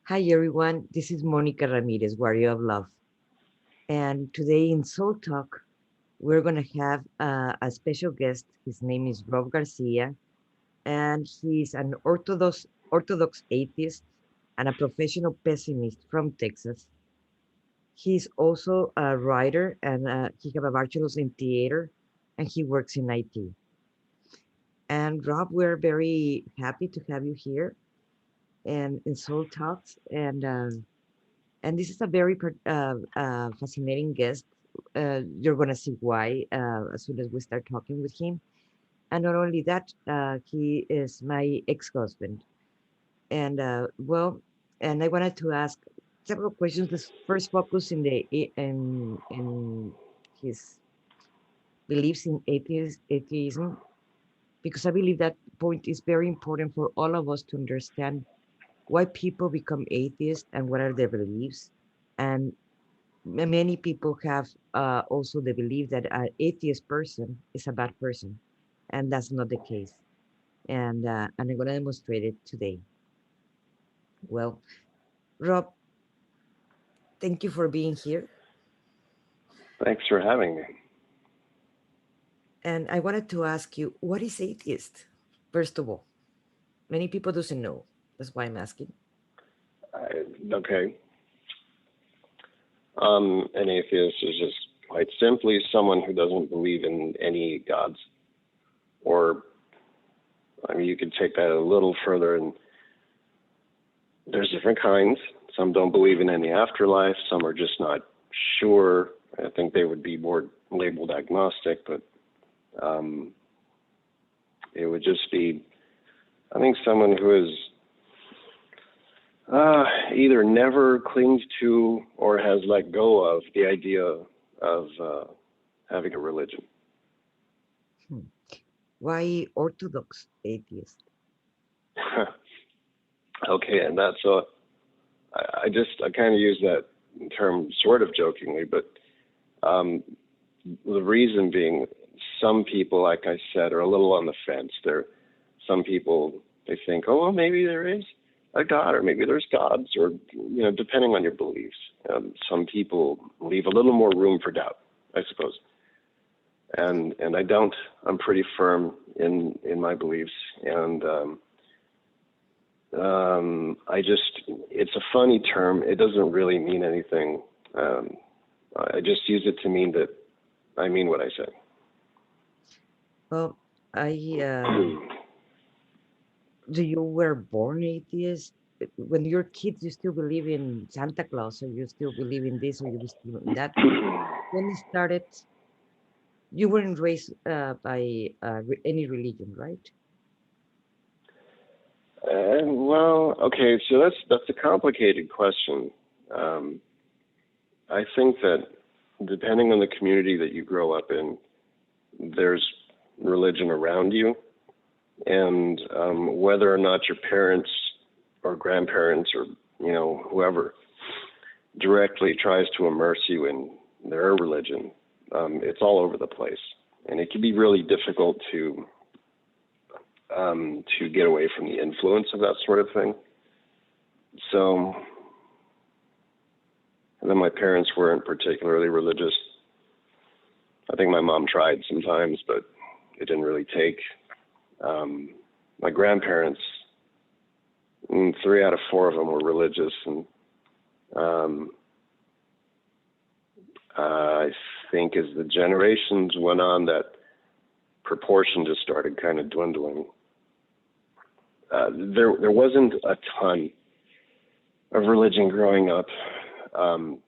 Hi everyone, this is Monica Ramirez, Warrior of Love. And today in Soul Talk, we're going to have a special guest. His name is Rob Garcia, and he's an Orthodox atheist and a professional pessimist from Texas. He's also a writer, and he have a bachelor's in theater, and he works in IT. And Rob, we're very happy to have you here and in Soul Talks. And this is a very fascinating guest. You're going to see why as soon as we start talking with him. And not only that, he is my ex-husband. And and I wanted to ask several questions. This first focus in his beliefs in atheism, because I believe that point is very important for all of us to understand why people become atheists and what are their beliefs. And many people have also the belief that an atheist person is a bad person, and that's not the case. And I'm going to demonstrate it today. Well, Rob, thank you for being here. Thanks for having me. And I wanted to ask you, what is atheist? First of all, many people doesn't know. That's why I'm asking. Okay. An atheist is just quite simply someone who doesn't believe in any gods. Or, I mean, you could take that a little further, and there's different kinds. Some don't believe in any afterlife. Some are just not sure. I think they would be more labeled agnostic, but it would just be, I think, someone who is either never clings to or has let go of the idea of having a religion. Why Orthodox atheist? Okay, and that's I kind of use that term sort of jokingly, but the reason being, some people, like I said, are a little on the fence. Some people, they think, oh, well, maybe there is a God, or maybe there's gods, or depending on your beliefs. Some people leave a little more room for doubt, I suppose. And I don't. I'm pretty firm in my beliefs, and it's a funny term. It doesn't really mean anything. I just use it to mean that I mean what I say. Well, do you were born atheist? When you're kids, you still believe in Santa Claus, or you still believe in this, or you believe in that. When it started, you weren't raised by any religion, right? Well, okay, so that's a complicated question. I think that depending on the community that you grow up in, there's religion around you, and whether or not your parents or grandparents or whoever directly tries to immerse you in their religion, it's all over the place, and it can be really difficult to get away from the influence of that sort of thing. So, and then my parents weren't particularly religious. I think my mom tried sometimes, but it didn't really take. My grandparents, 3 out of 4 of them were religious, and I think as the generations went on, that proportion just started kind of dwindling. There wasn't a ton of religion growing up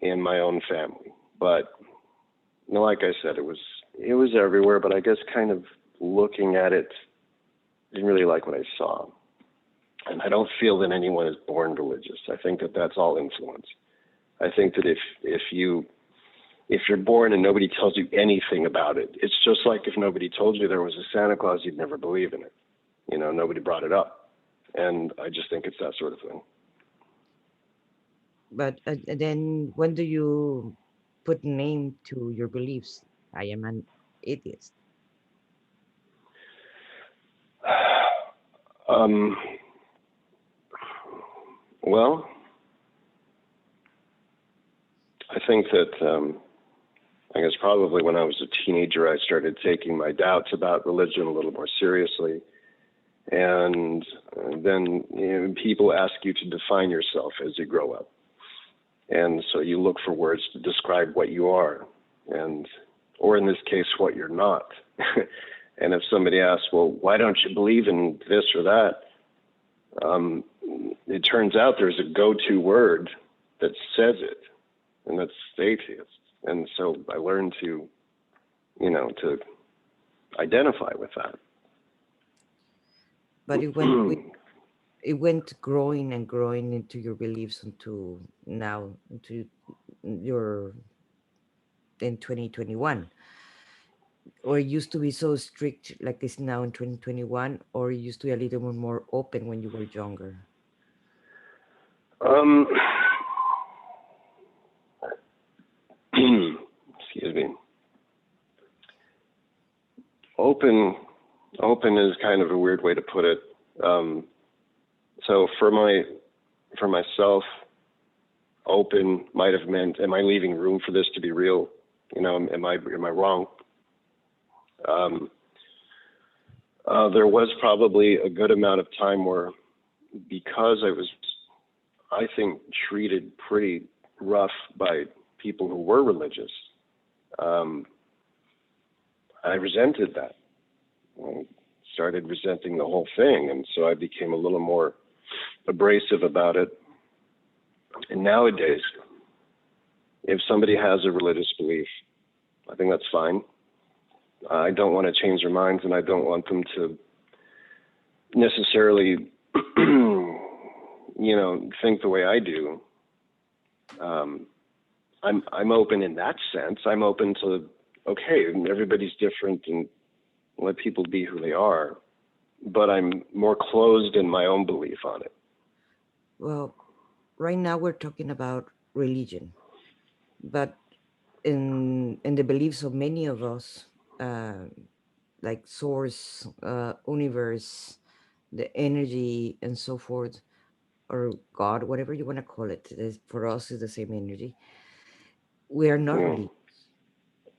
in my own family, but like I said, it was everywhere. But I guess kind of looking at it, didn't really like what I saw, and I don't feel that anyone is born religious. I think that that's all influence. I think that if you're born and nobody tells you anything about it, it's just like if nobody told you there was a Santa Claus, you'd never believe in it. Nobody brought it up. And I just think it's that sort of thing. But then when do you put name to your beliefs? I am an atheist. Well, think that I guess probably when I was a teenager, I started taking my doubts about religion a little more seriously. And then people ask you to define yourself as you grow up. And so you look for words to describe what you are, or in this case, what you're not. And if somebody asks, well, why don't you believe in this or that? It turns out there's a go-to word that says it, and that's atheist. And so I learned to identify with that. But it went growing and growing into your beliefs into now, into your, in 2021. Or it used to be so strict like it's now in 2021, or it used to be a little bit more open when you were younger? Excuse me. Open is kind of a weird way to put it. So for myself, open might have meant, am I leaving room for this to be real? Am I wrong? There was probably a good amount of time where, because I was, I think, treated pretty rough by people who were religious, I resented that. I started resenting the whole thing, and so I became a little more abrasive about it. And nowadays, if somebody has a religious belief, I think that's fine. I don't want to change their minds, and I don't want them to necessarily, think the way I do. I'm open in that sense. I'm open to, okay, everybody's different, and let people be who they are. But I'm more closed in my own belief on it. Well, right now we're talking about religion, but in the beliefs of many of us, like source, universe, the energy, and so forth, or God, whatever you want to call it, for us is the same energy. We are not Yeah. religious.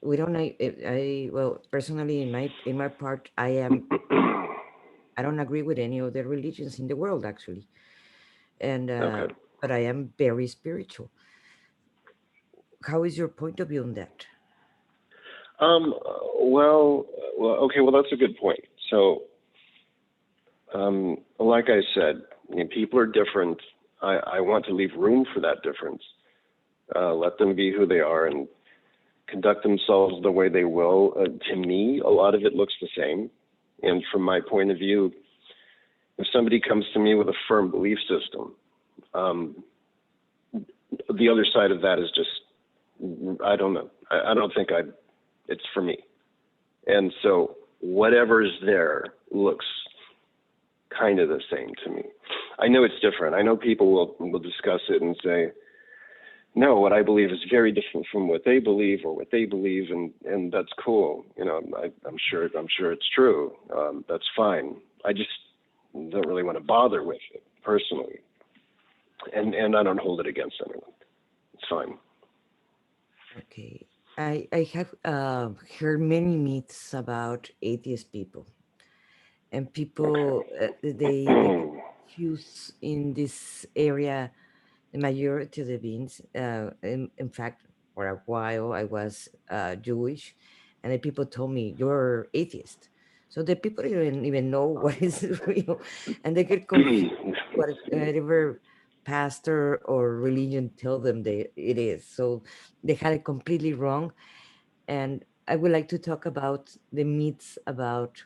We don't. Well, personally, in my part, I don't agree with any of the religions in the world, actually, and Okay. but I am very spiritual. How is your point of view on that? Well, okay. Well, that's a good point. So, like I said, people are different. I want to leave room for that difference. Let them be who they are and conduct themselves the way they will. To me, a lot of it looks the same. And from my point of view, if somebody comes to me with a firm belief system, the other side of that is just, I don't know. I don't think it's for me. And so whatever's there looks kind of the same to me. I know it's different. I know people will discuss it and say, no, what I believe is very different from what they believe, and that's cool. I'm sure it's true. That's fine. I just don't really want to bother with it personally, and I don't hold it against anyone. It's fine. Okay, I have heard many myths about atheist people, and people they get confused in this area. The majority of the beings, in fact, for a while I was Jewish, and the people told me you're atheist. So the people didn't even know what is real, and they get confused. Whatever pastor or religion tell them it is. So they had it completely wrong. And I would like to talk about the myths about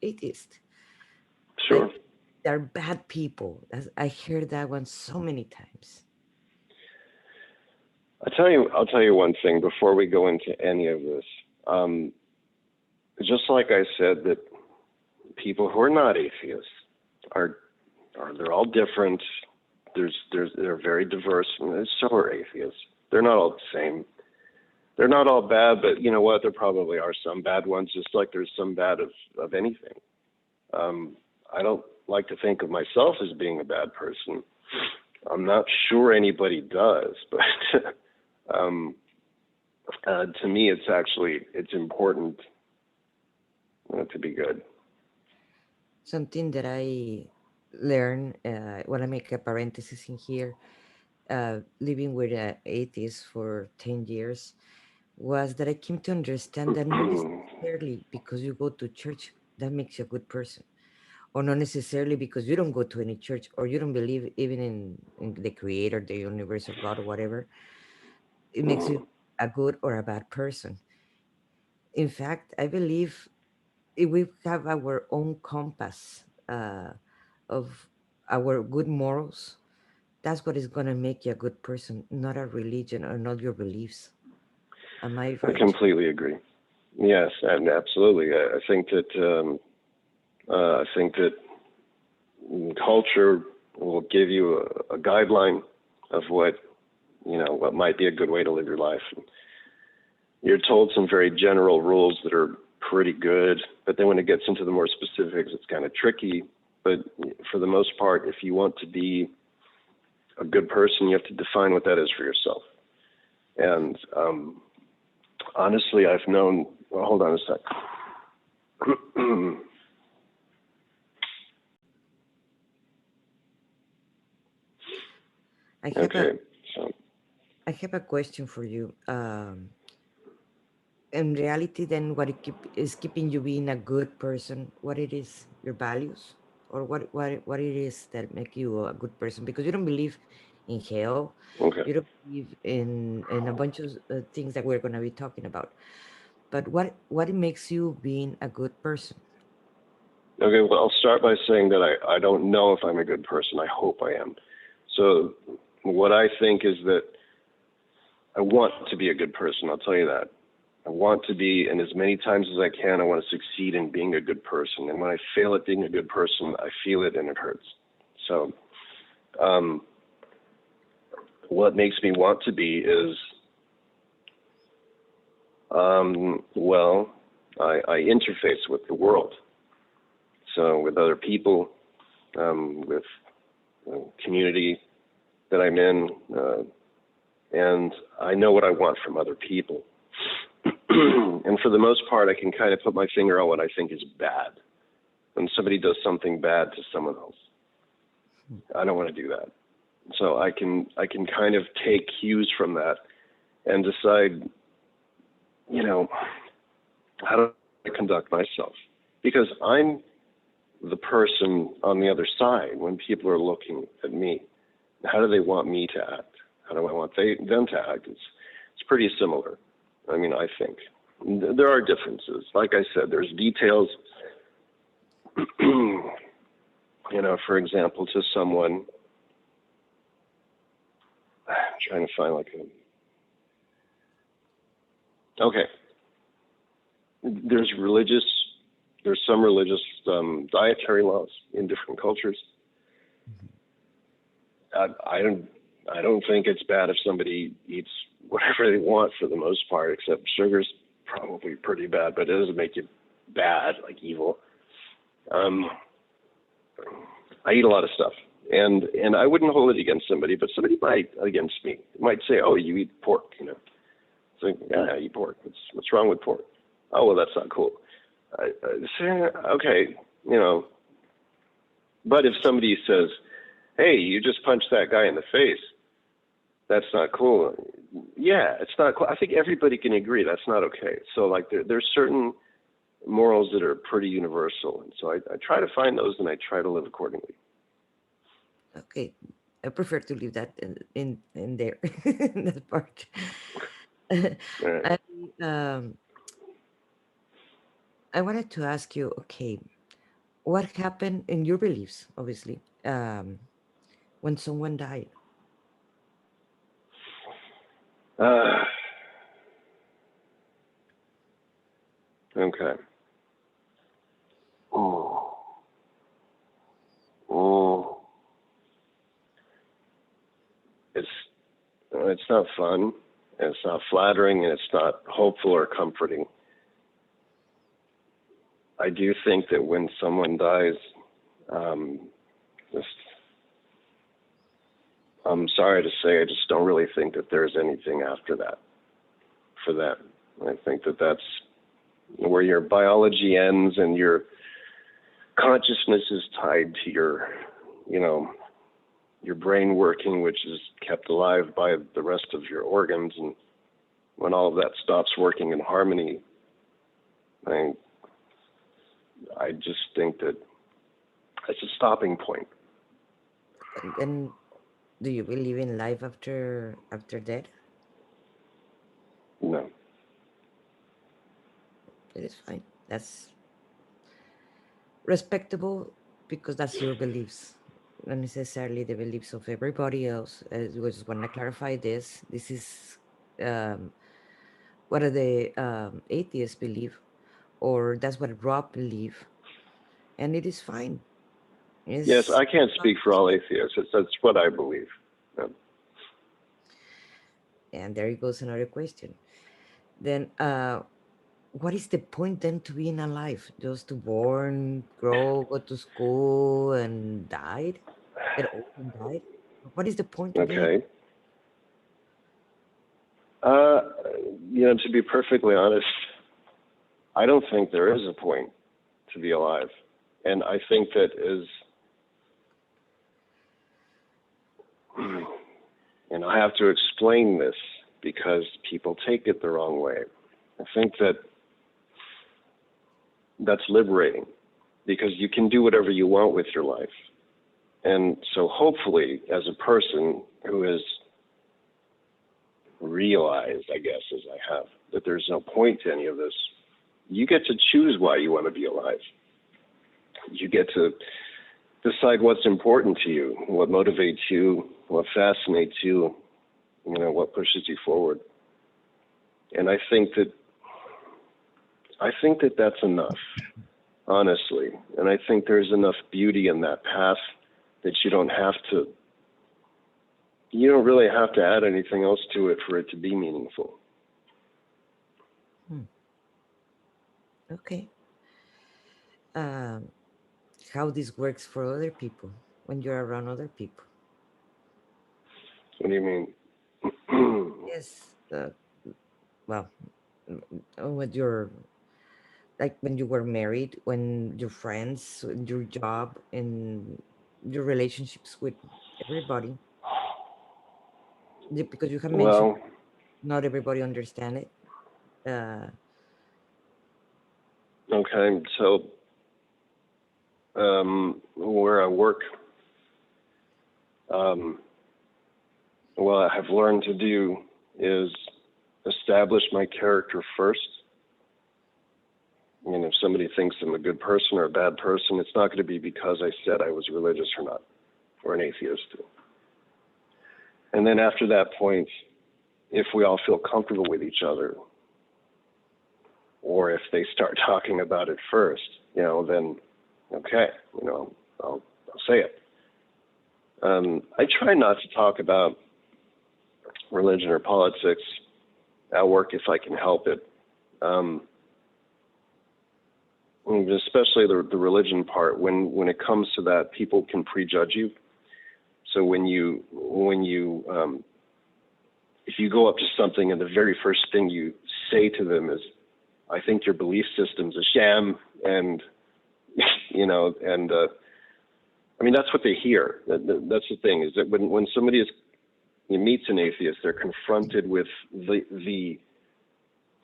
atheists. Sure. Like they're bad people. I heard that one so many times. I'll tell you one thing before we go into any of this. Just like I said, that people who are not atheists they're all different. They're very diverse, and so are atheists. They're not all the same. They're not all bad, but you know what? There probably are some bad ones, just like there's some bad of anything. I don't like to think of myself as being a bad person. I'm not sure anybody does, but To me, it's important to be good. Something that I learned, when I make a parenthesis in here, living with an atheist for 10 years, was that I came to understand that not necessarily because you go to church, that makes you a good person. Or not necessarily because you don't go to any church or you don't believe even in the creator, the universe or God or whatever, it makes you a good or a bad person. In fact, I believe if we have our own compass of our good morals, that's what is going to make you a good person, not a religion or not your beliefs. Am I I right? completely agree. Yes, and absolutely. I think that culture will give you a guideline of what might be a good way to live your life. You're told some very general rules that are pretty good, but then when it gets into the more specifics, it's kind of tricky. But for the most part, if you want to be a good person, you have to define what that is for yourself. And honestly, I've known. Well, hold on a sec. I have a Okay, so I have a question for you. In reality, then is keeping you being a good person? What it is, your values, or what it is that make you a good person? Because you don't believe in hell, okay, you don't believe in a bunch of things that we're gonna be talking about. But what makes you being a good person? okay. Well, I'll start by saying that I don't know if I'm a good person. I hope I am. So what I think is that I want to be a good person. I'll tell you that. I want to be, and as many times as I can, I want to succeed in being a good person. And when I fail at being a good person, I feel it and it hurts. So what makes me want to be is, I interface with the world. So with other people, with community that I'm in, and I know what I want from other people. And for the most part, I can kind of put my finger on what I think is bad. When somebody does something bad to someone else, I don't want to do that. So I can kind of take cues from that and decide, how do I conduct myself? Because I'm the person on the other side when people are looking at me. How do they want me to act? How do I want them to act? It's pretty similar. I mean, I think. There are differences. Like I said, there's details, for example, to someone, I'm trying to find okay. There's some religious dietary laws in different cultures. I don't think it's bad if somebody eats whatever they want for the most part, except sugar's probably pretty bad, but it doesn't make you bad, like evil. I eat a lot of stuff, and I wouldn't hold it against somebody, but somebody might against me. Might say, "Oh, you eat pork," It's like, yeah, I eat pork. What's wrong with pork? Oh, well, that's not cool. I say, okay, But if somebody says, "Hey, you just punched that guy in the face," that's not cool. Yeah, it's not cool. I think everybody can agree that's not okay. So there's certain morals that are pretty universal, and so I try to find those and I try to live accordingly. Okay, I prefer to leave that in there, in that part. Right. I I wanted to ask you, okay, what happened in your beliefs, obviously, when someone died? Uh, okay. Oh. Oh. It's not fun, and it's not flattering, and it's not hopeful or comforting. I do think that when someone dies, just I'm sorry to say, I just don't really think that there's anything after that for them. I think that that's where your biology ends and your consciousness is tied to your, you know, your brain working, which is kept alive by the rest of your organs. And when all of that stops working in harmony, I just think that it's a stopping point. And do you believe in life after death? No. It is fine. That's respectable because that's your beliefs, not necessarily the beliefs of everybody else. I just want to clarify this. This is what the atheists believe, or that's what Rob believe, and it is fine. Yes, It's I can't speak for all atheists. That's what I believe. Yeah. and there goes another question. Then, what is the point then to being alive? Just to born, grow, go to school, and died? Get old and died? What is the point to being? Okay. You know, to be perfectly honest, I don't think there is a point to be alive. And I think that and I have to explain this because people take it the wrong way. I think that that's liberating because you can do whatever you want with your life. And so hopefully, as a person who has realized, I guess, as I have, that there's no point to any of this, you get to choose why you want to be alive. You get to decide what's important to you, what motivates you, what fascinates you, you know, what pushes you forward. And I think that that's enough, honestly. And I think there's enough beauty in that path that you don't really have to add anything else to it for it to be meaningful. Okay. How this works for other people when you're around other people? What do you mean? Yes. Well, with your, like when you were married, when your friends, in your job, in your relationships with everybody, because you have mentioned Well, not everybody understand it. Uh, okay, so where I work, what I've learned to do is establish my character first. I mean, if somebody thinks I'm a good person or a bad person, it's not going to be because I said I was religious or not, or an atheist. And then after that point, if we all feel comfortable with each other, or if they start talking about it first, you know, then okay, you know, I'll say it. I try not to talk about religion or politics at work if I can help it. Especially the religion part. When it comes to that, people can prejudge you. So when you if you go up to something and the very first thing you say to them is, "I think your belief system's a sham," and you know, and I mean that's what they hear. That's the thing, is that when somebody meets an atheist, they're confronted with the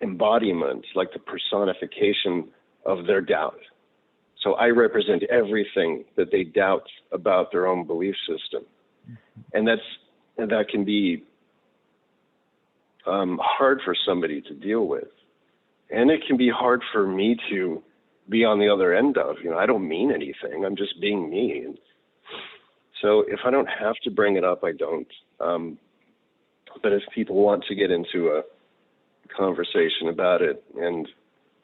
embodiment, like the personification of their doubt. So I represent everything that they doubt about their own belief system, and that can be hard for somebody to deal with, and it can be hard for me to be on the other end of. You know, I don't mean anything. I'm just being me. And so if I don't have to bring it up, I don't. But if people want to get into a conversation about it, and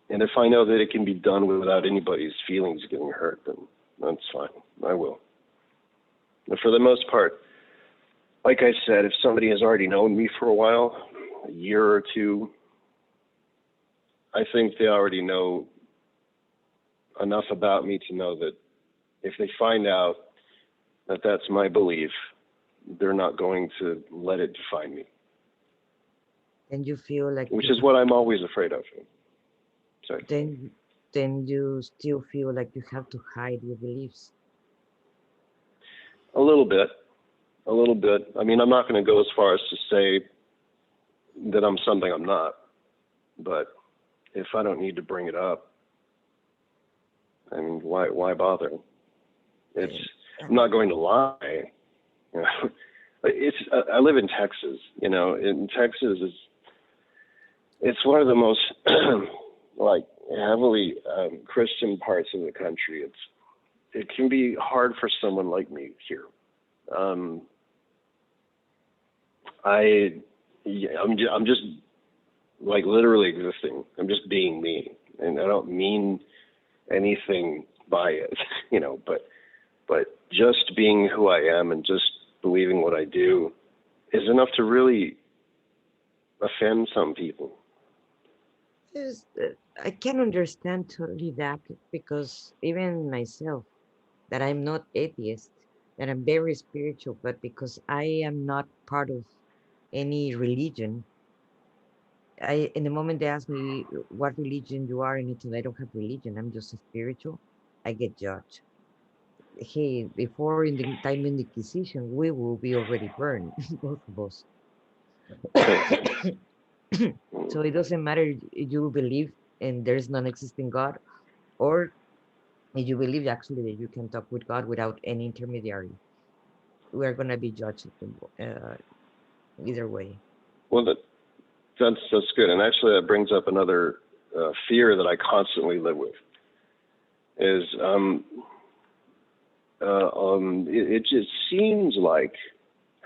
if I know that it can be done without anybody's feelings getting hurt, then that's fine. I will. But for the most part, like I said, if somebody has already known me for a while, a year or two, I think they already know enough about me to know that if they find out that that's my belief, they're not going to let it define me. And you feel like which is what I'm always afraid of. Sorry. Then you still feel like you have to hide your beliefs. A little bit. I mean, I'm not going to go as far as to say that I'm something I'm not, but if I don't need to bring it up, I mean, why bother? I'm not going to lie. You know, I live in Texas. You know, in Texas it's one of the most like heavily Christian parts of the country. It can be hard for someone like me here. I'm just like literally existing. I'm just being me, and I don't mean anything by it, you know. But just being who I am and just believing what I do is enough to really offend some people. I can understand totally that, because even myself, that I'm not atheist, that I'm very spiritual, but because I am not part of any religion, in the moment they ask me what religion you are, and it's I don't have religion, I'm just spiritual, I get judged. Hey, before in the time in the Inquisition, we will be already burned, both of us. So it doesn't matter if you believe and there's non-existing God, or if you believe actually that you can talk with God without any intermediary. We are gonna be judged either way. Well, that's good, and actually that brings up another fear that I constantly live with. Is it just seems like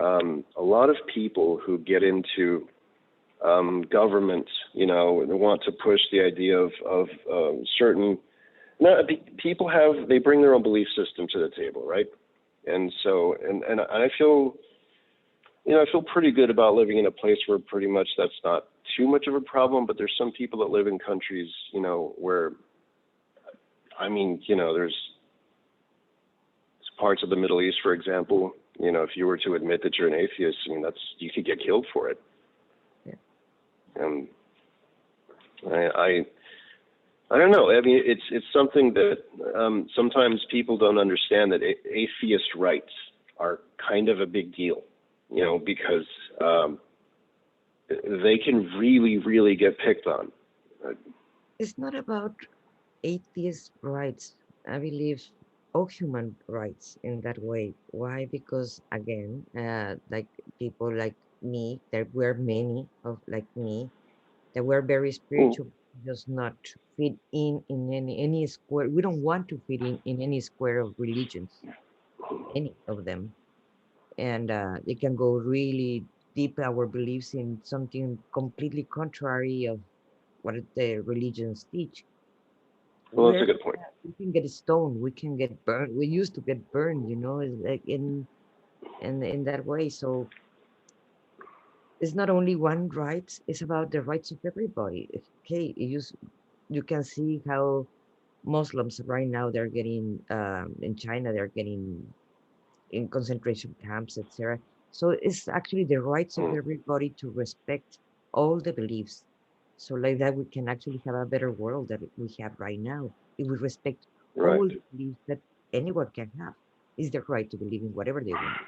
a lot of people who get into government, you know, they want to push the idea of certain. No, people they bring their own belief system to the table, right? And so, and I feel, you know, I feel pretty good about living in a place where pretty much that's not too much of a problem. But there's some people that live in countries, you know, where, I mean, you know, there's parts of the Middle East, for example, you know, if you were to admit that you're an atheist, I mean, you could get killed for it. Yeah. I don't know. I mean, it's something that sometimes people don't understand, that atheist rights are kind of a big deal, you know, because they can really, really get picked on. It's not about atheist rights. I believe all human rights in that way. Why? Because again, like people like me, there were many of like me that were very spiritual, just not fit in any square. We don't want to fit in any square of religions, any of them, and it can go really deep our beliefs in something completely contrary of what the religions teach. Well, that's a good point. We can get stoned, we can get burned. We used to get burned, you know, like in that way. So it's not only one rights; it's about the rights of everybody. Okay, you can see how Muslims right now they're getting in China they're getting in concentration camps, etc. So it's actually the rights of everybody to respect all the beliefs. So like that we can actually have a better world that we have right now. If we respect all the beliefs that anyone can have, is the right to believe in whatever they want.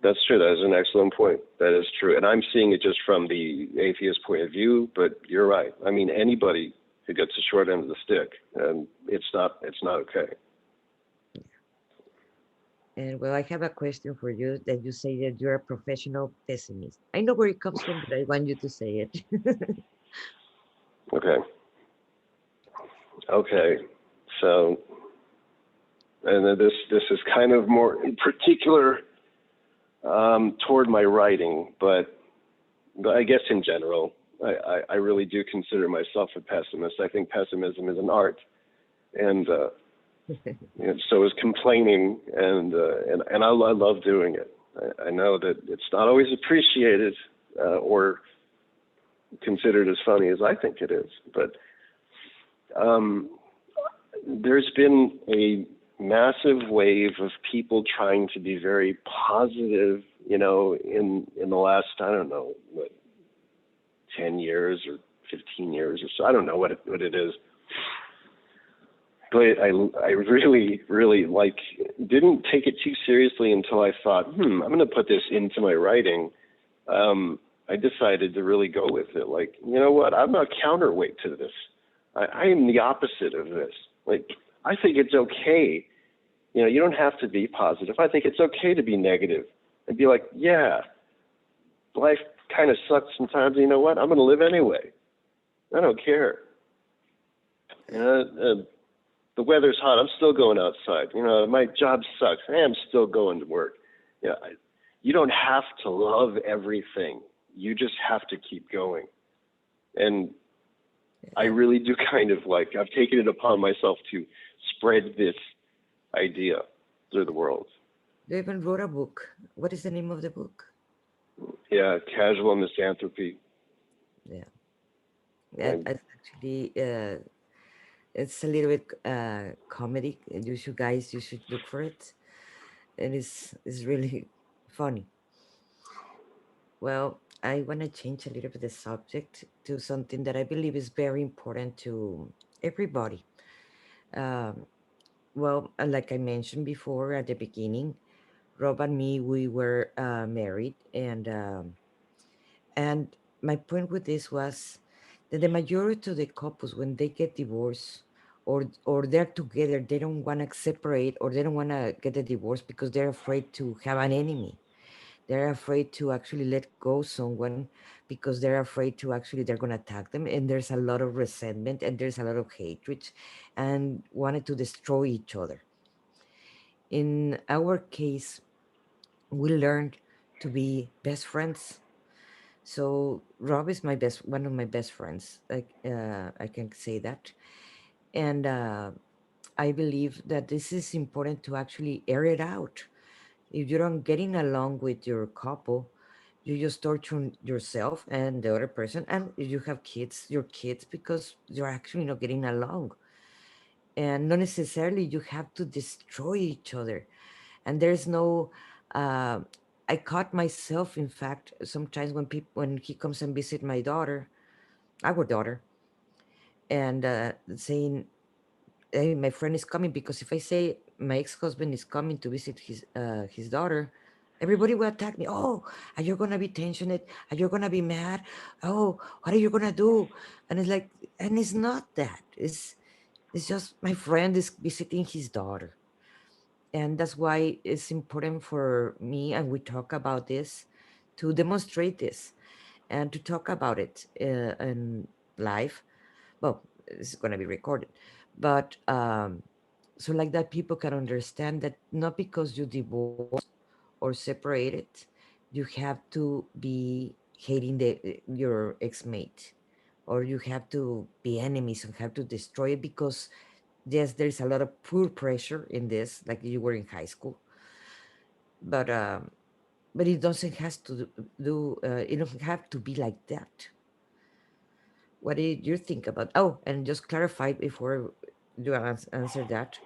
That's true. That is an excellent point. That is true. And I'm seeing it just from the atheist point of view, but you're right. I mean, anybody who gets the short end of the stick, and it's not okay. And well, I have a question for you, that you say that you're a professional pessimist. I know where it comes from, but I want you to say it. Okay. So, and then this is kind of more in particular toward my writing, but I guess in general, I really do consider myself a pessimist. I think pessimism is an art, and so is complaining, and I love doing it. I know that it's not always appreciated or considered as funny as I think it is, but there's been massive wave of people trying to be very positive, you know, in the last, I don't know, what, 10 years or 15 years or so. I don't know what it is. But I really, really like didn't take it too seriously until I thought, I'm going to put this into my writing. I decided to really go with it. Like, you know what? I'm a counterweight to this. I am the opposite of this. Like, I think it's okay. You know, you don't have to be positive. I think it's okay to be negative and be like, yeah, life kind of sucks sometimes. You know what? I'm going to live anyway. I don't care. You know, the weather's hot. I'm still going outside. You know, my job sucks. I'm still going to work. You know, you don't have to love everything. You just have to keep going. And I really do kind of like, I've taken it upon myself to spread this idea through the world. You even wrote a book. What is the name of the book? Yeah, Casual Misanthropy. Yeah. That's actually, it's a little bit comedy. You should look for it. And it's really funny. Well, I want to change a little bit the subject to something that I believe is very important to everybody. Um, well, like I mentioned before at the beginning, Rob and me, we were married, and my point with this was that the majority of the couples, when they get divorced or they're together, they don't want to separate or they don't want to get a divorce because they're afraid to have an enemy. They're afraid to actually let go someone because they're afraid to actually they're going to attack them, and there's a lot of resentment and there's a lot of hatred and wanted to destroy each other. In our case, we learned to be best friends. So Rob is one of my best friends. Like I can say that, and I believe that this is important to actually air it out. If you don't getting along with your couple, you just torture yourself and the other person. And if you have kids, your kids, because you're actually not getting along. And not necessarily you have to destroy each other. And there's no uh, I caught myself, in fact, sometimes when he comes and visit my daughter, our daughter, and saying, hey, my friend is coming, because if I say my ex-husband is coming to visit his daughter, everybody will attack me. Oh, are you gonna be tensioned? Are you gonna be mad? Oh, what are you gonna do? And it's like, and it's not that. It's just my friend is visiting his daughter. And that's why it's important for me, and we talk about this, to demonstrate this and to talk about it in live. Well, it's going to be recorded, but so like that people can understand that not because you divorce or separated, you have to be hating your ex-mate, or you have to be enemies and have to destroy it, because yes, there's a lot of peer pressure in this, like you were in high school, but it doesn't has to do it doesn't have to be like that. What did you think about? Oh, and just clarify before you answer that.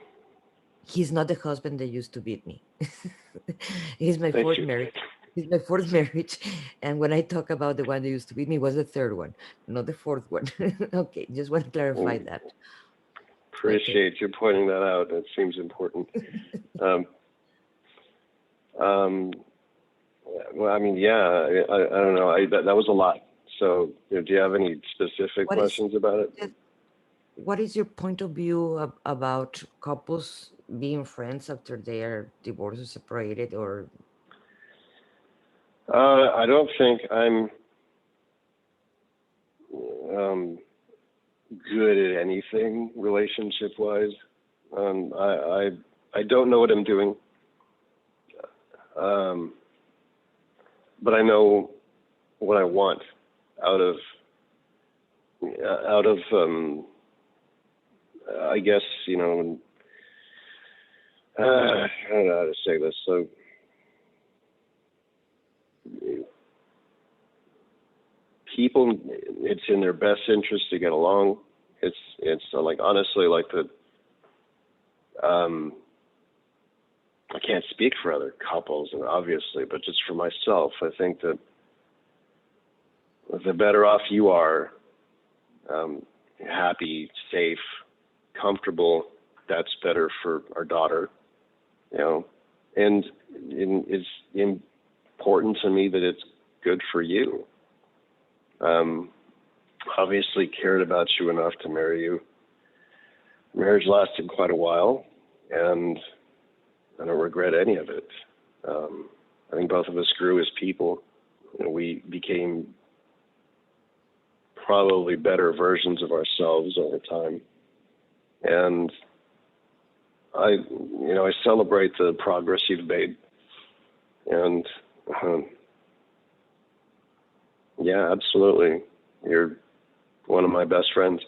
He's not the husband that used to beat me. He's my Thank fourth you. marriage. He's my fourth marriage. And when I talk about the one that used to beat me, was the third one, not the fourth one. Okay, just want to clarify that. Okay. Appreciate you pointing that out. It seems important. Um, well, I mean, yeah, I don't know. That was a lot. So, you know, do you have any specific questions about it? What is your point of view about couples being friends after they are divorced or separated? Or I don't think I'm good at anything relationship-wise. I don't know what I'm doing, but I know what I want out of I guess, you know, I don't know how to say this. So people, it's in their best interest to get along. It's like, honestly, like I can't speak for other couples, and obviously, but just for myself, I think that the better off you are, happy, safe, comfortable, that's better for our daughter, and it's important to me that it's good for you. Obviously cared about you enough to marry you. Marriage lasted quite a while, and I don't regret any of it. I think both of us grew as people. We became probably better versions of ourselves over time. And I celebrate the progress you've made. And yeah, absolutely. You're one of my best friends.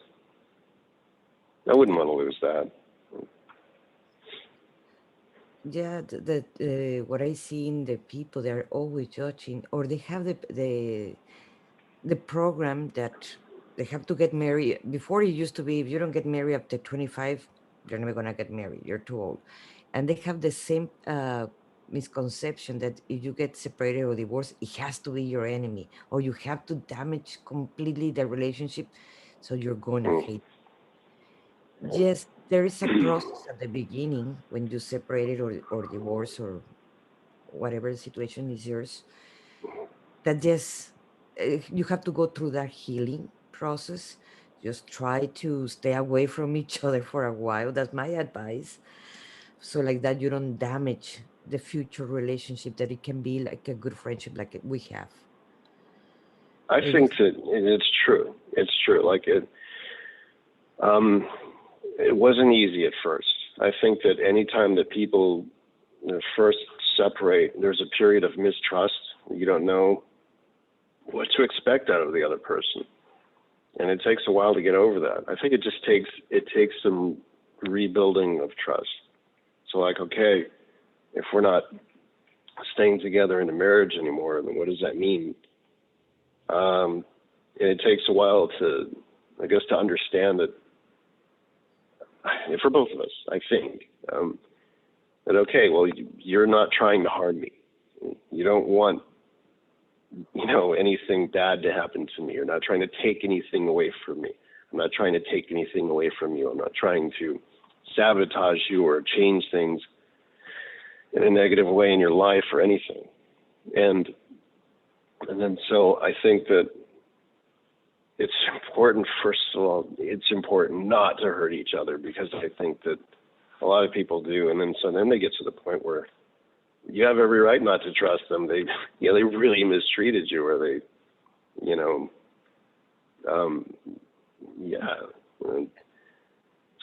I wouldn't want to lose that. Yeah, what I see in the people, they're always judging, or they have the program that they have to get married. Before, it used to be, if you don't get married up to 25, you're never gonna get married. You're too old, and they have the same misconception that if you get separated or divorced, it has to be your enemy, or you have to damage completely the relationship, so you're gonna hate. Yes, there is a process at the beginning when you separated or divorce or whatever the situation is yours, that yes, you have to go through that healing process. Just try to stay away from each other for a while. That's my advice. So like that you don't damage the future relationship, that it can be like a good friendship like we have. I It think is. that it's true. It's true. Like it wasn't easy at first. I think that anytime that people first separate, there's a period of mistrust. You don't know what to expect out of the other person, and it takes a while to get over that. I think it takes some rebuilding of trust. So like, okay, if we're not staying together in a marriage anymore, then what does that mean? And it takes a while to, I guess, to understand that, for both of us, I think, that, okay, well, you're not trying to harm me. You don't want, anything bad to happen to me. You're not trying to take anything away from me. I'm not trying to take anything away from you. I'm not trying to sabotage you or change things in a negative way in your life or anything. And then so I think that it's important, first of all, it's important not to hurt each other, because I think that a lot of people do. And then they get to the point where you have every right not to trust them. They really mistreated you, or they, And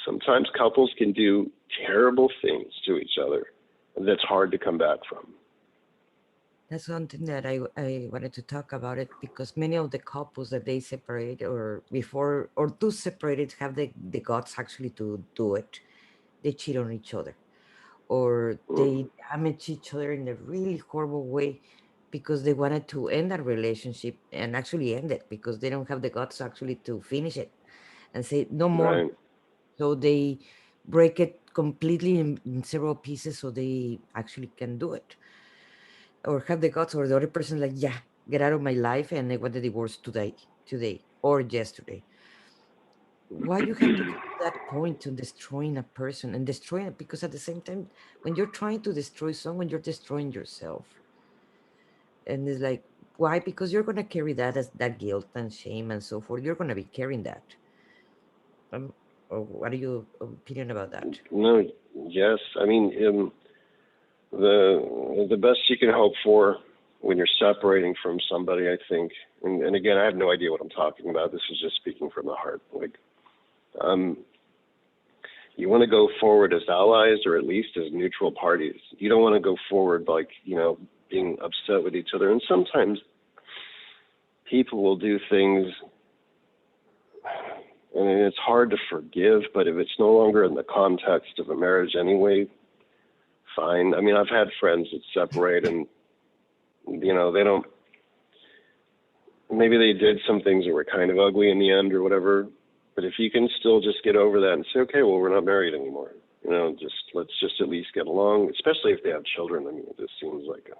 sometimes couples can do terrible things to each other that's hard to come back from. That's something that I wanted to talk about it, because many of the couples that they separate or before or to separate it have the guts actually to do it. They cheat on each other, or they damage each other in a really horrible way because they wanted to end that relationship and actually end it because they don't have the guts actually to finish it and say no more. Right. So they break it completely in several pieces so they actually can do it, or have the guts, or the other person like, yeah, get out of my life and I want the divorce today or yesterday. Why you have to get to that point to destroying a person and destroying it? Because at the same time, when you're trying to destroy someone, you're destroying yourself. And it's like, why? Because you're gonna carry that as that guilt and shame and so forth. You're gonna be carrying that. um or what are your opinion about that? No, yes. I mean, the best you can hope for when you're separating from somebody, I think, and again, I have no idea what I'm talking about. This is just speaking from the heart. Like, you want to go forward as allies, or at least as neutral parties. You don't want to go forward like, being upset with each other. And sometimes people will do things, and it's hard to forgive, but if it's no longer in the context of a marriage anyway, fine. I mean, I've had friends that separate and, they don't, maybe they did some things that were kind of ugly in the end or whatever, but if you can still just get over that and say, okay, well, we're not married anymore. Let's just at least get along, especially if they have children. I mean, it just seems like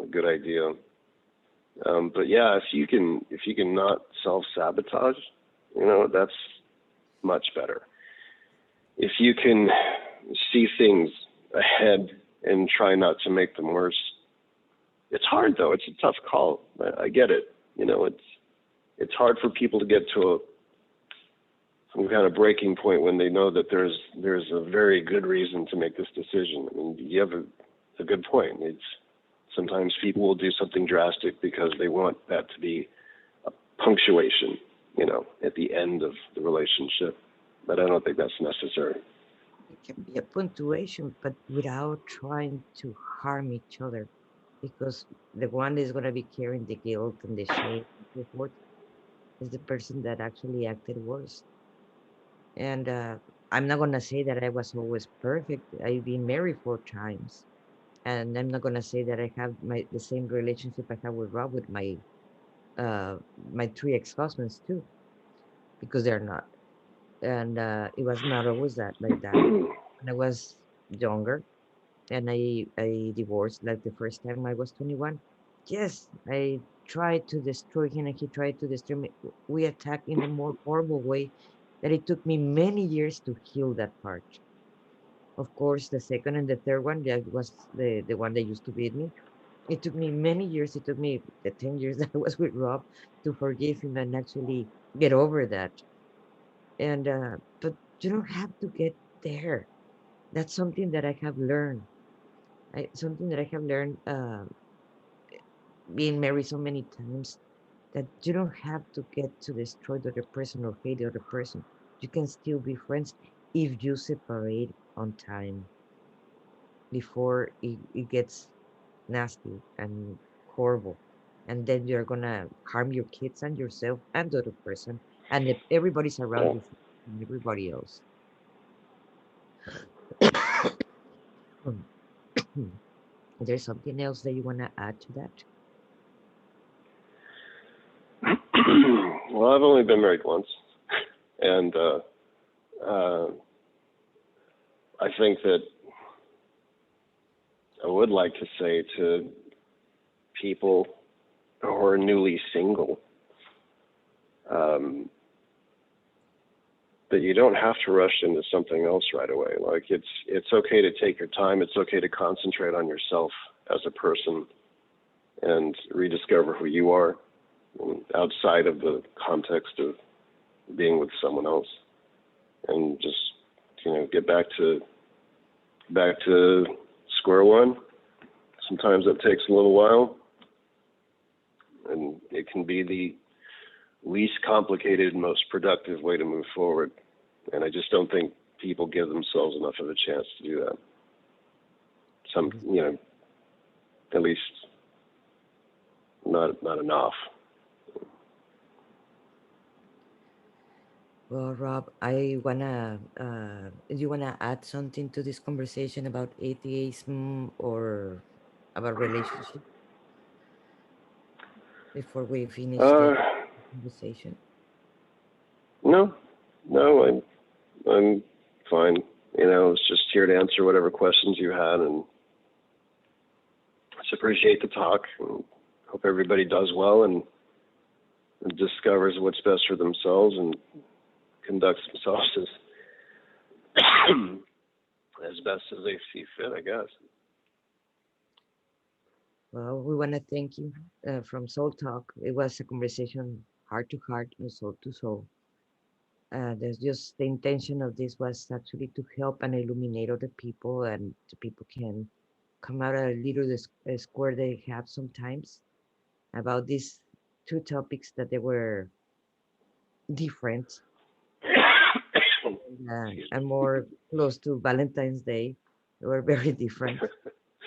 a good idea. But yeah, if you can not self-sabotage, that's much better. If you can see things ahead and try not to make them worse. It's hard though. It's a tough call. I get it. It's hard for people to get to some kind of breaking point when they know that there's a very good reason to make this decision. I mean, you have a good point. It's sometimes people will do something drastic because they want that to be a punctuation, at the end of the relationship. But I don't think that's necessary. It can be a punctuation, but without trying to harm each other, because the one is going to be carrying the guilt and the shame and so forth is the person that actually acted worse. And I'm not going to say that I was always perfect. I've been married 4 times. And I'm not going to say that I have the same relationship I have with Rob with my 3 ex-husbands too, because they're not. And it was not always like that. When I was younger and I divorced like the first time I was 21, yes, I tried to destroy him and he tried to destroy me. We attacked in a more horrible way that it took me many years to heal that part. Of course, the second and the third one, that was the one that used to beat me. It took me many years. It took me the 10 years that I was with Rob to forgive him and actually get over that. And but you don't have to get there. That's something that I have learned. Something that I have learned being married so many times, that you don't have to get to destroy the other person or hate the other person. You can still be friends if you separate on time before it gets nasty and horrible. And then you're gonna harm your kids and yourself and the other person and everybody's around Yeah. you and everybody else. There's something else that you wanna add to that? Well, I've only been married once, and I think that I would like to say to people who are newly single, that you don't have to rush into something else right away. Like it's okay to take your time. It's okay to concentrate on yourself as a person and rediscover who you are outside of the context of being with someone else, and just get back to square one. Sometimes it takes a little while, and it can be the least complicated, most productive way to move forward. And I just don't think people give themselves enough of a chance to do that. At least not enough. Well, Rob, I wanna you wanna add something to this conversation about atheism or about relationship before we finish the Uh, conversation? no, I'm fine. I was just here to answer whatever questions you had, and just appreciate the talk. And hope everybody does well and discovers what's best for themselves and conducts themselves as best as they see fit, I guess. Well, we want to thank you from Soul Talk. It was a conversation heart to heart and soul to soul. There's just the intention of this was actually to help and illuminate other people, and the people can come out a little square they have sometimes about these 2 topics that they were different and more close to Valentine's Day. They were very different,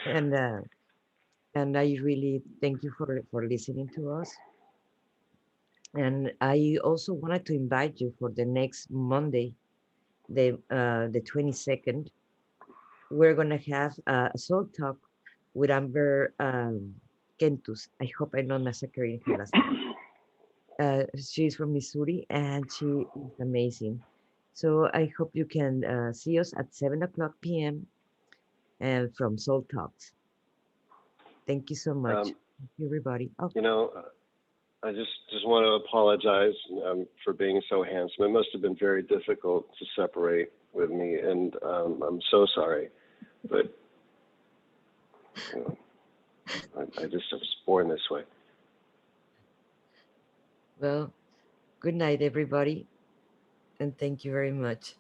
and uh, and I really thank you for listening to us. And I also wanted to invite you for the next Monday, the 22nd. We're gonna have a soul talk with Amber Kentus. I hope I'm not massacring her last name. She's from Missouri and she is amazing. So I hope you can see us at 7 o'clock p.m. and from Soul Talks. Thank you so much. Thank you, everybody. Oh, You know, I just want to apologize for being so handsome. It must have been very difficult to separate with me, and I'm so sorry. But you know, I was born this way. well, good night, everybody. And thank you very much.